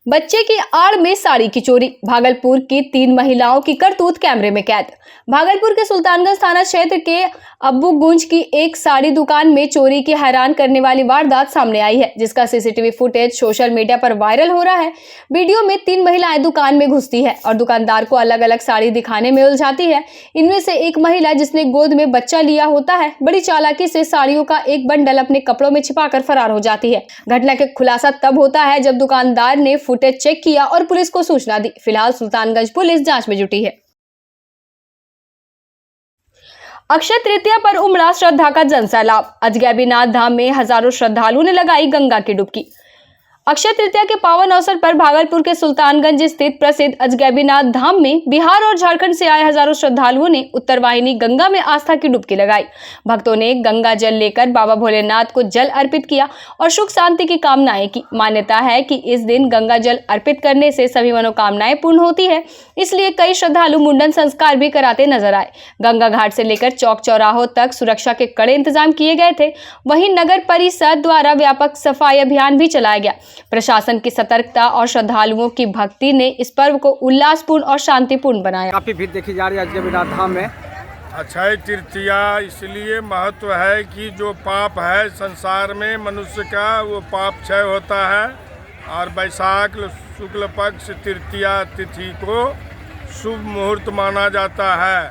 बच्चे की आड़ में साड़ी की चोरी। भागलपुर की 3 महिलाओं की करतूत कैमरे में कैद। भागलपुर के सुल्तानगंज थाना क्षेत्र के अब्बूगंज की एक साड़ी दुकान में चोरी की हैरान करने वाली वारदात सामने आई है, जिसका सीसीटीवी फुटेज सोशल मीडिया पर वायरल हो रहा है। वीडियो में 3 महिलाएं दुकान में घुसती है और दुकानदार को अलग अलग साड़ी दिखाने में उलझाती है। इनमें से एक महिला, जिसने गोद में बच्चा लिया होता है, बड़ी चालाकी से साड़ियों का एक बंडल अपने कपड़ों में छिपाकर फरार हो जाती है। घटना का खुलासा तब होता है जब दुकानदार ने फुटेज चेक किया और पुलिस को सूचना दी। फिलहाल सुल्तानगंज पुलिस जांच में जुटी है। अक्षय तृतीया पर उमड़ा श्रद्धा का जनसैलाब। अजगैबीनाथ धाम में हजारों श्रद्धालुओं ने लगाई गंगा की डुबकी। अक्षय तृतीया के पावन अवसर पर भागलपुर के सुल्तानगंज स्थित प्रसिद्ध अजगैबीनाथ धाम में बिहार और झारखंड से आए हजारों श्रद्धालुओं ने उत्तरवाहिनी गंगा में आस्था की डुबकी लगाई। भक्तों ने गंगा जल लेकर बाबा भोलेनाथ को जल अर्पित किया और सुख शांति की कामनाएं की। मान्यता है कि इस दिन गंगा जल अर्पित करने से सभी मनोकामनाएं पूर्ण होती है, इसलिए कई श्रद्धालु मुंडन संस्कार भी कराते नजर आए। गंगा घाट से लेकर चौक चौराहों तक सुरक्षा के कड़े इंतजाम किए गए थे। वहीं नगर परिषद द्वारा व्यापक सफाई अभियान भी चलाया गया। प्रशासन की सतर्कता और श्रद्धालुओं की भक्ति ने इस पर्व को उल्लासपूर्ण और शांतिपूर्ण बनाया। काफी भीड़ देखी जा रही है अजगैबीनाथ धाम में। अक्षय तृतीया इसलिए महत्व है कि जो पाप है संसार में मनुष्य का, वो पाप क्षय होता है। और वैशाख शुक्ल पक्ष तृतीया तिथि को शुभ मुहूर्त माना जाता है।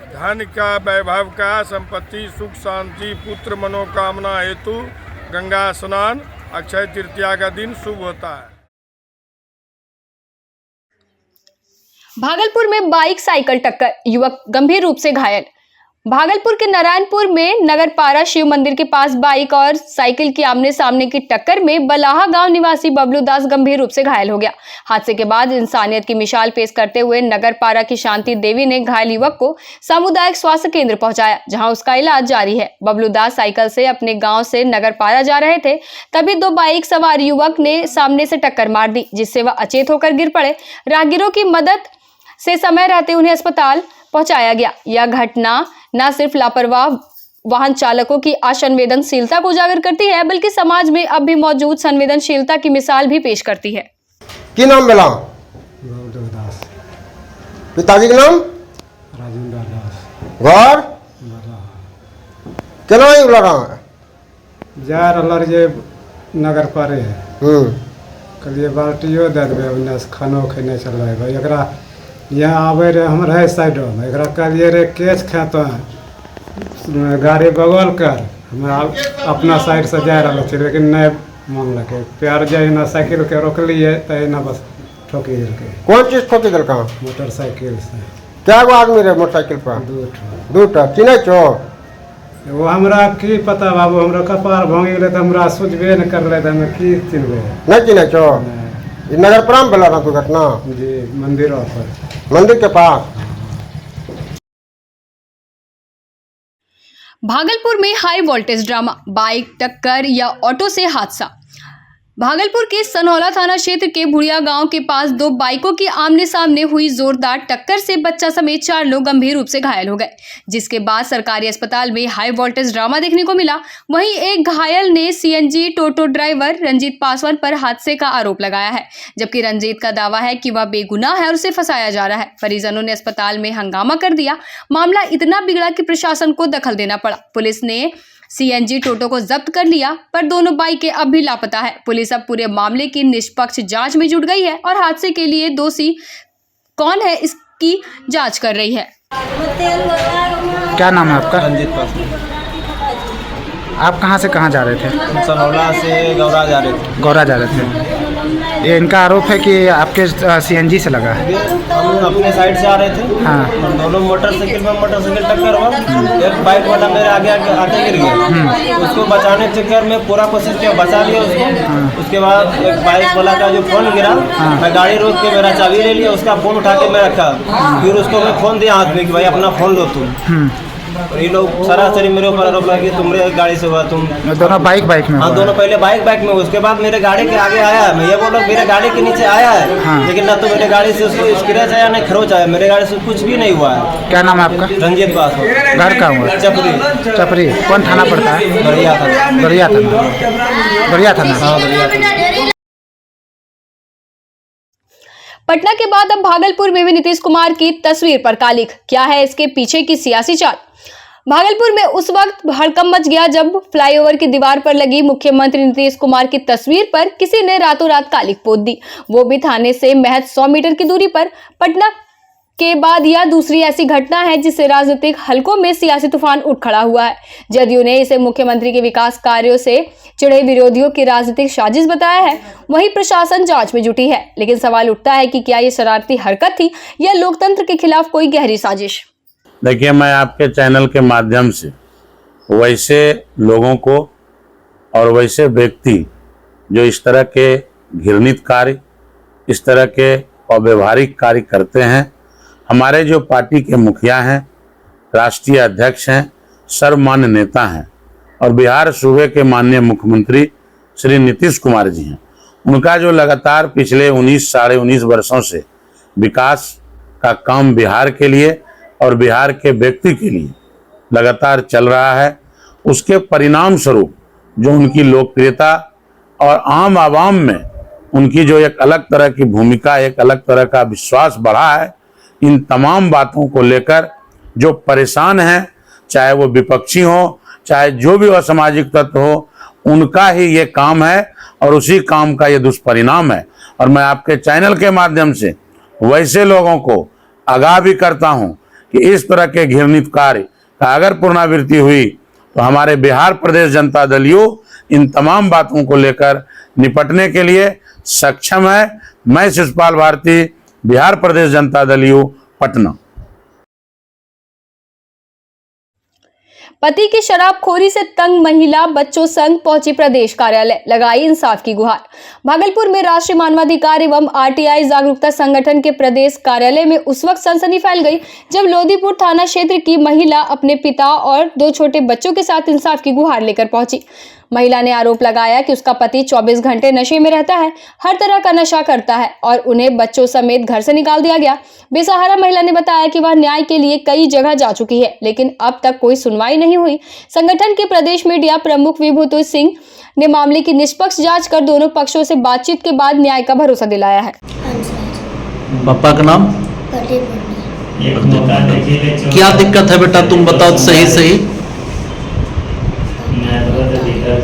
धन का, वैभव का, संपत्ति, सुख शांति, पुत्र मनोकामना हेतु गंगा स्नान अक्षय तृतीया का दिन शुभ होता है। भागलपुर में बाइक साइकिल टक्कर, युवक गंभीर रूप से घायल। भागलपुर के नारायणपुर में नगरपारा शिव मंदिर के पास बाइक और साइकिल की आमने सामने की टक्कर में बलाहा गांव निवासी बबलू दास गंभीर रूप से घायल हो गया। हादसे के बाद इंसानियत की मिसाल पेश करते हुए नगरपारा की शांति देवी ने घायल युवक को सामुदायिक स्वास्थ्य केंद्र पहुंचाया, जहां उसका इलाज जारी है। बबलू दास साइकिल से अपने गाँव से नगरपारा जा रहे थे, तभी 2 बाइक सवार युवक ने सामने से टक्कर मार दी, जिससे वह अचेत होकर गिर पड़े। राहगीरों की मदद से समय रहते उन्हें अस्पताल पहुंचाया गया। यह घटना न सिर्फ लापरवाह वाहन चालकों की असंवेदनशीलता को उजागर करती है, बल्कि समाज में अब भी मौजूद संवेदनशीलता की मिसाल भी पेश करती है। की नाम बेला? दास। पिताजी का नाम? राजेंद्र दास। घर? केना ही बोला रहा है? जा रहा जे नगर पारे है। कहलिए बाल्टियो दे देवे, उन्ने से खानो खेने चल रहे भाई। एकरा यहाँ आवे रे हम रहे साइडो में, एकरा कहलिए रे केस खेतो गाड़ी बगल कर, हम अपना साइड से जा रहा थे, लेकिन नहीं मानलक। प्यार जाए ना साइकिल के रोकलिए तो ना बस ठोकी दिलके। कौन चीज ठोकी दिलका? मोटरसाइकिल से। क्या गो आदमी रहे मोटरसाइकिल पर? 2 चिन्ह छो? वो हमरा की पता बाबू, हमरा कपार भांगी गेले तो हमरा सोचबे न करले तो हम की चिन्हबे। नहीं चिन्ह छो? नगरपारा में बेला दुर्घटना? जी, मंदिर पर, मंदिर के पास। भागलपुर में हाई वोल्टेज ड्रामा, बाइक टक्कर या ऑटो से हादसा। भागलपुर के सनहौला थाना क्षेत्र के भुड़िया गांव के पास 2 बाइकों की आमने सामने हुई जोरदार टक्कर से बच्चा समेत 4 लोग गंभीर रूप से घायल हो गए, जिसके बाद सरकारी अस्पताल में हाई वोल्टेज ड्रामा देखने को मिला। वहीं एक घायल ने सीएनजी टोटो ड्राइवर रंजीत पासवान पर हादसे का आरोप लगाया है, जबकि रंजीत का दावा है कि वह बेगुनाह है और उसे फंसाया जा रहा है। परिजनों ने अस्पताल में हंगामा कर दिया। मामला इतना बिगड़ा कि प्रशासन को दखल देना पड़ा। पुलिस ने सीएनजी टोटो को जब्त कर लिया, पर दोनों बाइकें अब भी लापता है। पुलिस अब पूरे मामले की निष्पक्ष जांच में जुट गई है और हादसे के लिए दोषी कौन है इसकी जांच कर रही है। क्या नाम है आपका? रंजीत पासवान। आप कहाँ से कहाँ जा रहे थे? सनहौला से गौरा जा रहे थे। गौरा जा रहे थे। ये इनका आरोप है कि आपके सीएनजी से लगा है। हम अपने साइड से आ रहे थे। हाँ। हम दोनों मोटरसाइकिल टक्कर हुआ। एक बाइक वाला मेरे आगे आके गिर गया। उसको बचाने के चक्कर में पूरा कोशिश किया, बचा लिया उसको। उसके बाद एक बाइक वाला का जो फोन गिरा, मैं गाड़ी रोक के मेरा चाबी ले लिया, उसका फोन उठा के मैं रखा। फिर उसको मैं फोन दिया हाथ में कि भाई अपना फोन लो तुम। और ये लोग सरासरी मेरे ऊपर आरोप लगा कि तुम्हारे गाड़ी से हुआ। तुम दोनों बाइक में? हाँ, दोनों पहले बाइक में, उसके बाद मेरे गाड़ी के आगे आया है। मैं ये बोल रहा हूँ मेरे गाड़ी के नीचे आया है। हाँ। लेकिन ना तो मेरे गाड़ी से उसको स्क्रैच आया ना खरोच आया, मेरे गाड़ी से कुछ भी नहीं हुआ है। क्या नाम है आपका? रंजीत पासवान। घर का हुआ? चपरी। कौन थाना पड़ता है? बढ़िया था। बढ़िया था। हाँ, बढ़िया था। पटना के बाद अब भागलपुर में भी नीतीश कुमार की तस्वीर पर कालिख। क्या है इसके पीछे की सियासी चाल? भागलपुर में उस वक्त हड़कंप मच गया जब फ्लाईओवर की दीवार पर लगी मुख्यमंत्री नीतीश कुमार की तस्वीर पर किसी ने रातों रात कालिख पोत दी, वो भी थाने से महज 100 मीटर की दूरी पर। पटना के बाद यह दूसरी ऐसी घटना है जिससे राजनीतिक हलकों में सियासी तूफान उठ खड़ा हुआ है। जदयू ने इसे मुख्यमंत्री के विकास कार्यों से चिढ़े विरोधियों की राजनीतिक साजिश बताया है। वहीं प्रशासन जांच में जुटी है, लेकिन सवाल उठता है कि क्या ये शरारती हरकत थी या लोकतंत्र के खिलाफ कोई गहरी साजिश? देखिए, मैं आपके चैनल के माध्यम से वैसे लोगों को और वैसे व्यक्ति जो इस तरह के घृणित कार्य, इस तरह के अव्यवहारिक कार्य करते हैं, हमारे जो पार्टी के मुखिया हैं, राष्ट्रीय अध्यक्ष हैं, सर्वमान्य नेता हैं और बिहार सूबे के माननीय मुख्यमंत्री श्री नीतीश कुमार जी हैं, उनका जो लगातार पिछले 19 साढ़े 19 वर्षों से विकास का काम बिहार के लिए और बिहार के व्यक्ति के लिए लगातार चल रहा है, उसके परिणाम स्वरूप जो उनकी लोकप्रियता और आम आवाम में उनकी जो एक अलग तरह की भूमिका, एक अलग तरह का विश्वास बढ़ा है, इन तमाम बातों को लेकर जो परेशान हैं, चाहे वो विपक्षी हो, चाहे जो भी असामाजिक तत्व हो, उनका ही ये काम है और उसी काम का ये दुष्परिणाम है। और मैं आपके चैनल के माध्यम से वैसे लोगों को आगाह भी करता हूं कि इस तरह के घृणित कार्य का अगर पुनरावृत्ति हुई तो हमारे बिहार प्रदेश जनता दल यू इन तमाम बातों को लेकर निपटने के लिए सक्षम है। मैं शिषपाल भारती, बिहार प्रदेश जनता दल यू, पटना। पति की शराबखोरी से तंग महिला बच्चों संग पहुंची प्रदेश कार्यालय, लगाई इंसाफ की गुहार। भागलपुर में राष्ट्रीय मानवाधिकार एवं आरटीआई जागरूकता संगठन के प्रदेश कार्यालय में उस वक्त सनसनी फैल गई जब लोधीपुर थाना क्षेत्र की महिला अपने पिता और 2 छोटे बच्चों के साथ इंसाफ की गुहार लेकर पहुंची। महिला ने आरोप लगाया कि उसका पति 24 घंटे नशे में रहता है, हर तरह का नशा करता है और उन्हें बच्चों समेत घर से निकाल दिया गया। बेसहारा महिला ने बताया कि वह न्याय के लिए कई जगह जा चुकी है, लेकिन अब तक कोई सुनवाई नहीं हुई। संगठन के प्रदेश मीडिया प्रमुख विभूति सिंह ने मामले की निष्पक्ष जांच कर दोनों पक्षों से बातचीत के बाद न्याय का भरोसा दिलाया है। पापा का नाम? क्या दिक्कत है बेटा, तुम बताओ सही।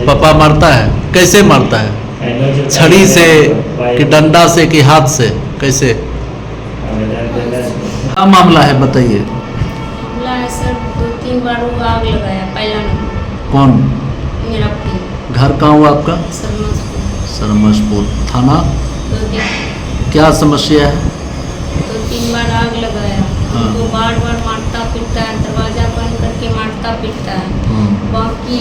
पापा मारता है? कैसे मारता है? छड़ी से कि डंडा से कि हाथ से? कैसे? क्या मामला है बताइए। मामला है सर, 2-3 बार वो आग लगाया। पहला नंबर कौन? मेरा पति। घर कहाँ हुआ आपका? सरमसपुर। थाना? क्या समस्या है? 2-3 बार आग लगाया। उनको बार मारता पीटता है, दरवाजा बंद करके मारता पीटता है। बाकी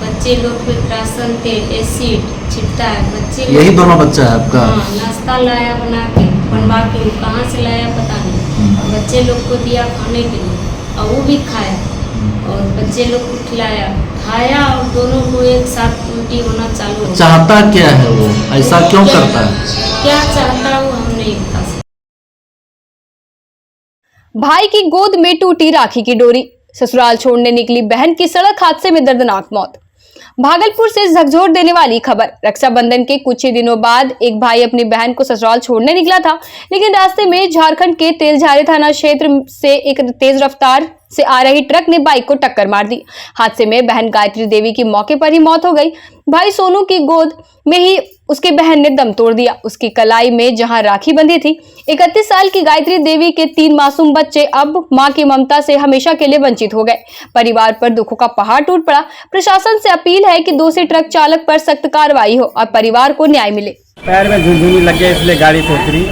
बच्चे लोग पे राशन तेल एसिड छिटता है। बच्चे यही दोनों बच्चा है आपका? हाँ, नाश्ता लाया बनवा के कहाँ से लाया पता नहीं। बच्चे लोग को दिया खाने के लिए और वो भी खाया और बच्चे लोग को खिलाया, खाया और दोनों को एक साथ उल्टी होना चालू हो। चाहता क्या है वो, ऐसा क्यों करता है? क्या चाहता है वो हम नहीं बता सकते। भाई की गोद में टूटी राखी की डोरी, ससुराल छोड़ने निकली बहन की सड़क हादसे में दर्दनाक मौत। भागलपुर से झकझोर देने वाली खबर। रक्षाबंधन के कुछ ही दिनों बाद एक भाई अपनी बहन को ससुराल छोड़ने निकला था, लेकिन रास्ते में झारखंड के तेलझारी थाना क्षेत्र से एक तेज रफ्तार से आ रही ट्रक ने बाइक को टक्कर मार दी। हादसे में बहन गायत्री देवी की मौके पर ही मौत हो गई। भाई सोनू की गोद में ही उसकी बहन ने दम तोड़ दिया। उसकी कलाई में जहां राखी बंधी थी, 31 साल की गायत्री देवी के 3 मासूम बच्चे अब मां की ममता से हमेशा के लिए वंचित हो गए। परिवार पर दुखों का पहाड़ टूट पड़ा। प्रशासन से अपील है कि दोषी ट्रक चालक पर सख्त कार्रवाई हो और परिवार को न्याय मिले। पैर में झुनझुनी लग गया, इसलिए गाड़ी से उतरी।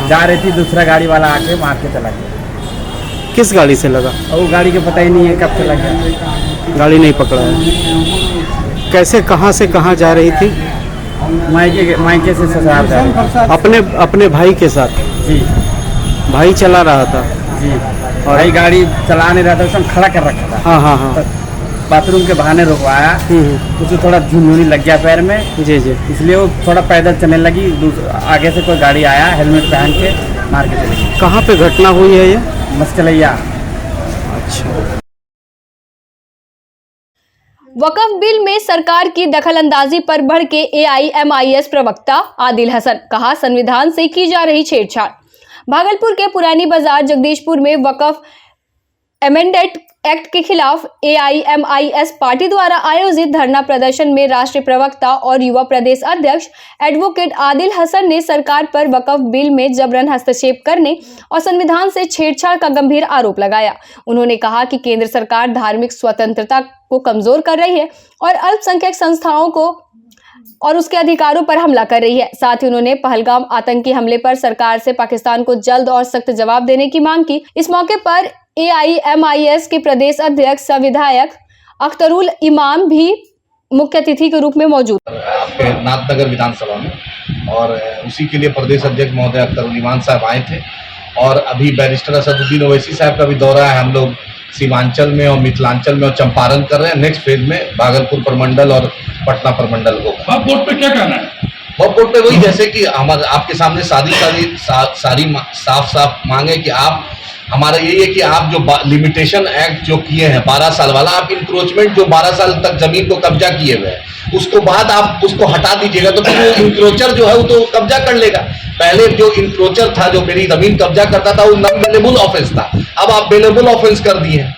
जा रही थी, दूसरा गाड़ी वाला आके मार के चला गया। किस गाड़ी से लगा? और वो गाड़ी के पता ही नहीं है कब से लगा। गाड़ी नहीं पकड़ा है। कैसे, कहाँ से कहाँ जा रही थी? मायके से ससुराल जा रही थी। अपने भाई के साथ? जी। भाई चला रहा था? जी। और भाई गाड़ी चला नहीं रहा था, उसमें खड़ा कर रखा था। हाँ। बाथरूम के बहाने रुकवाया, उसको थोड़ा झुनझुनी लग गया पैर में। जी, इसलिए वो थोड़ा पैदल चलने लगी। आगे से कोई गाड़ी आया, हेलमेट पहन के मार के चली गई। कहाँ पे घटना हुई है ये? मस्कलैया। अच्छा। वक्फ बिल में सरकार की दखलंदाजी पर भड़के एआईएमआईएस प्रवक्ता आदिल हसन, कहा संविधान से की जा रही छेड़छाड़। भागलपुर के पुरानी बाजार जगदीशपुर में वक्फ अमेंडमेंट एक्ट के खिलाफ AIMIS पार्टी द्वारा आयोजित धरना प्रदर्शन में राष्ट्रीय प्रवक्ता और युवा प्रदेश अध्यक्ष एडवोकेट आदिल हसन ने सरकार पर वक्फ बिल में जबरन हस्तक्षेप करने और संविधान से छेड़छाड़ का गंभीर आरोप लगाया। उन्होंने कहा कि केंद्र सरकार धार्मिक स्वतंत्रता को कमजोर कर रही है और अल्पसंख्यक संस्थाओं को और उसके अधिकारों पर हमला कर रही है। साथ ही उन्होंने पहलगाम आतंकी हमले पर सरकार से पाकिस्तान को जल्द और सख्त जवाब देने की मांग की। इस मौके पर AIMIS के प्रदेश अध्यक्ष विधायक अख्तरुल इमाम भी मुख्य अतिथि के रूप में मौजूद आपके नाथनगर विधानसभा में, और उसी के लिए प्रदेश अध्यक्ष महोदय अख्तरुल इमाम साहब आए थे। और अभी बैरिस्टर असदुद्दीन ओवैसी साहब का भी दौरा है। हम लोग सीमांचल में और मिथिलांचल में और चंपारण कर रहे हैं। नेक्स्ट फेज में भागलपुर प्रमंडल और पटना प्रमंडल होगा। वक्फ बोर्ड पे क्या कहना है? वक्फ बोर्ड पे वही, जैसे कि हमारे आपके सामने सारी साफ मांगे कि आप, हमारा यही है कि आप जो लिमिटेशन एक्ट जो किए हैं 12 साल वाला, आप इंक्रोचमेंट जो 12 साल तक जमीन को कब्जा किए हुए हैं उसको बाद आप उसको हटा दीजिएगा, तो फिर वो इंक्रोचर जो है वो तो कब्जा कर लेगा। पहले जो इंक्रोचर था, जो मेरी जमीन कब्जा करता था, वो नॉन बेलेबल ऑफेंस था, अब आप बेलेबल ऑफेंस कर दिए हैं।